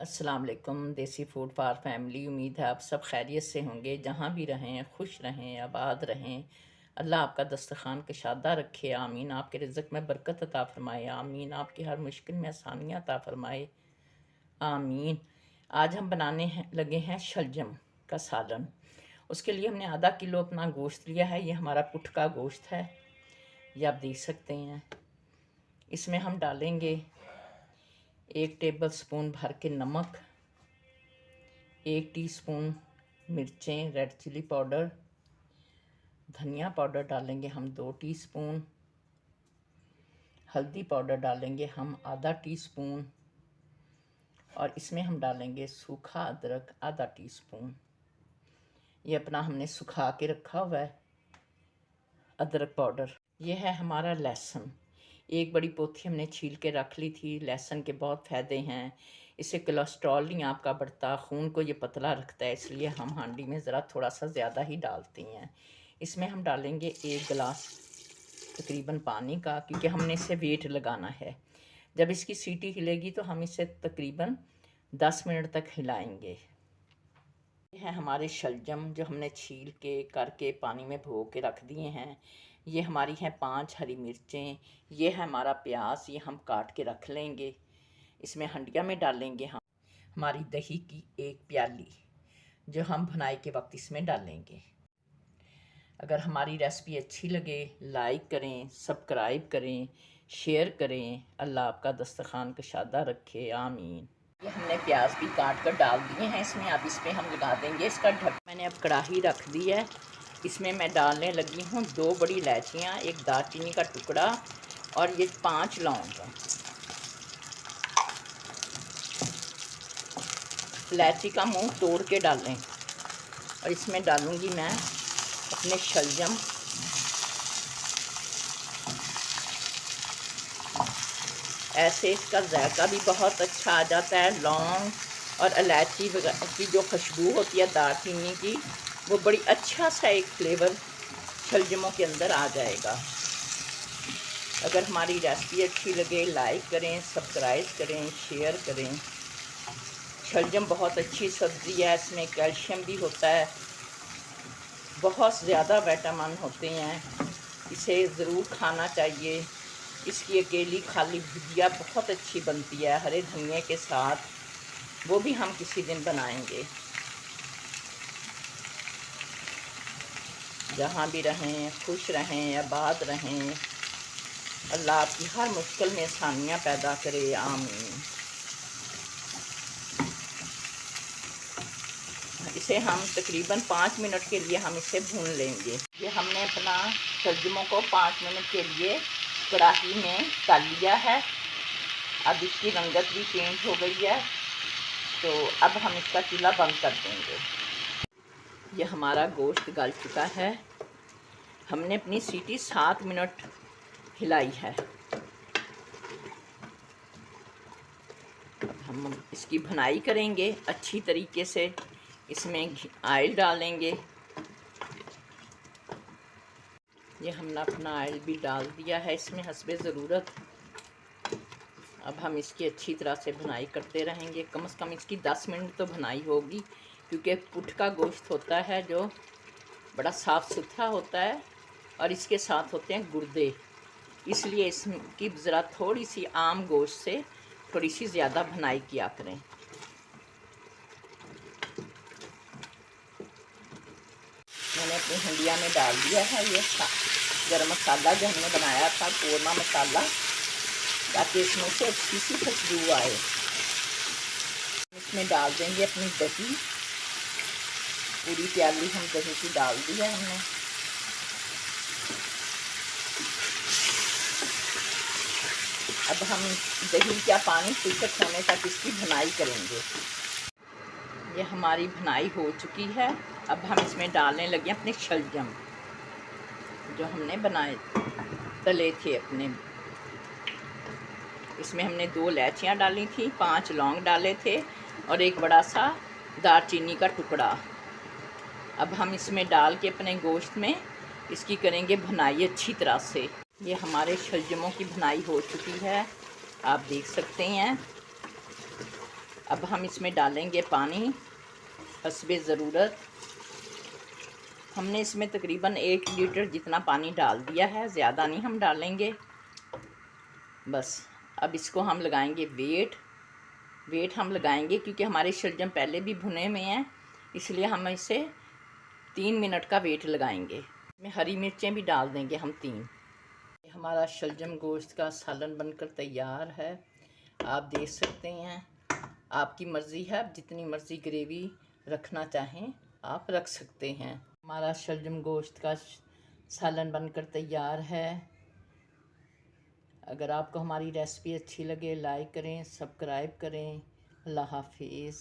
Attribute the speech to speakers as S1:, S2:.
S1: अस्सलाम वालेकुम। देसी फूड फॉर फैमिली। उम्मीद है आप सब खैरियत से होंगे, जहाँ भी रहें खुश रहें, आबाद रहें। अल्लाह आपका दस्तरखान कशादा रखे, आमीन। आपके रिज़्क़ में बरकत अता फरमाए, आमीन। आपकी हर मुश्किल में आसानियाँ अता फरमाए, आमीन। आज हम बनाने लगे हैं शलजम का सालन। उसके लिए हमने आधा किलो अपना गोश्त लिया है। ये हमारा पुठ का गोश्त है, ये आप देख सकते हैं। इसमें हम डालेंगे 1 टेबल स्पून भर के नमक, 1 टीस्पून मिर्चें रेड चिली पाउडर, धनिया पाउडर डालेंगे हम 2 टीस्पून, हल्दी पाउडर डालेंगे हम आधा टीस्पून, और इसमें हम डालेंगे सूखा अदरक आधा टीस्पून। ये अपना हमने सुखा के रखा हुआ है अदरक पाउडर। ये है हमारा लहसुन, 1 बड़ी पोथी हमने छील के रख ली थी। लहसुन के बहुत फ़ायदे हैं, इससे कोलेस्ट्रॉल नहीं आपका बढ़ता, खून को ये पतला रखता है, इसलिए हम हांडी में ज़रा थोड़ा सा ज़्यादा ही डालती हैं। इसमें हम डालेंगे 1 गिलास तकरीबन पानी का, क्योंकि हमने इसे वेट लगाना है। जब इसकी सीटी हिलेगी तो हम इसे तकरीबन 10 मिनट तक हिलाएंगे। ये है हमारे शलजम जो हमने छील के करके पानी में भिगो के रख दिए हैं। ये हमारी हैं 5 हरी मिर्चें, ये है हमारा प्याज, ये हम काट के रख लेंगे। इसमें हंडिया में डालेंगे हम हमारी दही की 1 प्याली, जो हम भुनाई के वक्त इसमें डालेंगे। अगर हमारी रेसिपी अच्छी लगे लाइक करें, सब्सक्राइब करें, शेयर करें। अल्लाह आपका दस्तरखान कशादा रखे, आमीन। ये हमने प्याज भी काट कर डाल दिए हैं इसमें। अब इसमें हम लगा देंगे इसका ढक्कन। मैंने अब कढ़ाई रख दी है, इसमें मैं डालने लगी हूँ 2 बड़ी इलायचियाँ, 1 दालचीनी का टुकड़ा और ये 5 लौंग। इलायची का मुंह तोड़ के डालें। और इसमें डालूंगी मैं अपने शलजम, ऐसे इसका जायका भी बहुत अच्छा आ जाता है। लौंग और इलायची की जो खुशबू होती है दालचीनी की, वो बड़ी अच्छा सा एक फ्लेवर शलजमों के अंदर आ जाएगा। अगर हमारी रेसिपी अच्छी लगे लाइक करें, सब्सक्राइब करें, शेयर करें। शलजम बहुत अच्छी सब्ज़ी है, इसमें कैल्शियम भी होता है, बहुत ज़्यादा विटामिन होते हैं, इसे ज़रूर खाना चाहिए। इसकी अकेली खाली भुजिया बहुत अच्छी बनती है हरे धनिए के साथ, वो भी हम किसी दिन बनाएंगे। जहाँ भी रहें खुश रहें, आबाद रहें। अल्लाह आपकी हर मुश्किल में आसानियाँ पैदा करे, आमीन। इसे हम तकरीबन 5 मिनट के लिए हम इसे भून लेंगे। ये हमने अपना शलजमों को 5 मिनट के लिए कढ़ाई में तल लिया है। अब इसकी रंगत भी चेंज हो गई है, तो अब हम इसका चूल्हा बंद कर देंगे। ये हमारा गोश्त गल चुका है, हमने अपनी सीटी 7 मिनट हिलाई है। अब हम इसकी भुनाई करेंगे अच्छी तरीके से। इसमें ऑयल डालेंगे, ये हमने अपना ऑयल भी डाल दिया है इसमें हस्बे ज़रूरत। अब हम इसकी अच्छी तरह से भुनाई करते रहेंगे, कम से कम इसकी 10 मिनट तो भुनाई होगी, क्योंकि पुठ का गोश्त होता है जो बड़ा साफ़ सुथरा होता है और इसके साथ होते हैं गुर्दे, इसलिए इसकी ज़रा थोड़ी सी आम गोश्त से थोड़ी सी ज़्यादा भुनाई किया करें। मैंने अपनी हंडिया में डाल दिया है ये गरम मसाला जो हमने बनाया था, कोरमा मसाला, ताकि इसमें से अच्छी सी खुशबू आए। इसमें डाल देंगे अपनी दही, पूरी प्याली हम दही की डाल दी है हमने। अब हम दही का पानी सूखत होने तक इसकी भुनाई करेंगे। ये हमारी भुनाई हो चुकी है। अब हम इसमें डालने लगे अपने शलजम जो हमने बनाए तले थे अपने। इसमें हमने 2 इलायचियाँ डाली थी, 5 लौंग डाले थे और 1 बड़ा सा दालचीनी का टुकड़ा। अब हम इसमें डाल के अपने गोश्त में इसकी करेंगे भुनाई अच्छी तरह से। ये हमारे शलजमों की भुनाई हो चुकी है, आप देख सकते हैं। अब हम इसमें डालेंगे पानी हस्बे ज़रूरत। हमने इसमें तकरीबन 1 लीटर जितना पानी डाल दिया है, ज़्यादा नहीं हम डालेंगे बस। अब इसको हम लगाएंगे वेट हम लगाएंगे क्योंकि हमारे शलजम पहले भी भुने हुए हैं, इसलिए हम इसे 3 मिनट का वेट लगाएंगे। इसमें हरी मिर्चें भी डाल देंगे हम 3। हमारा शलजम गोश्त का सालन बनकर तैयार है, आप देख सकते हैं। आपकी मर्ज़ी है, आप जितनी मर्ज़ी ग्रेवी रखना चाहें आप रख सकते हैं। हमारा शलजम गोश्त का सालन बनकर तैयार है। अगर आपको हमारी रेसिपी अच्छी लगे लाइक करें, सब्सक्राइब करें। अल्लाह हाफिज़।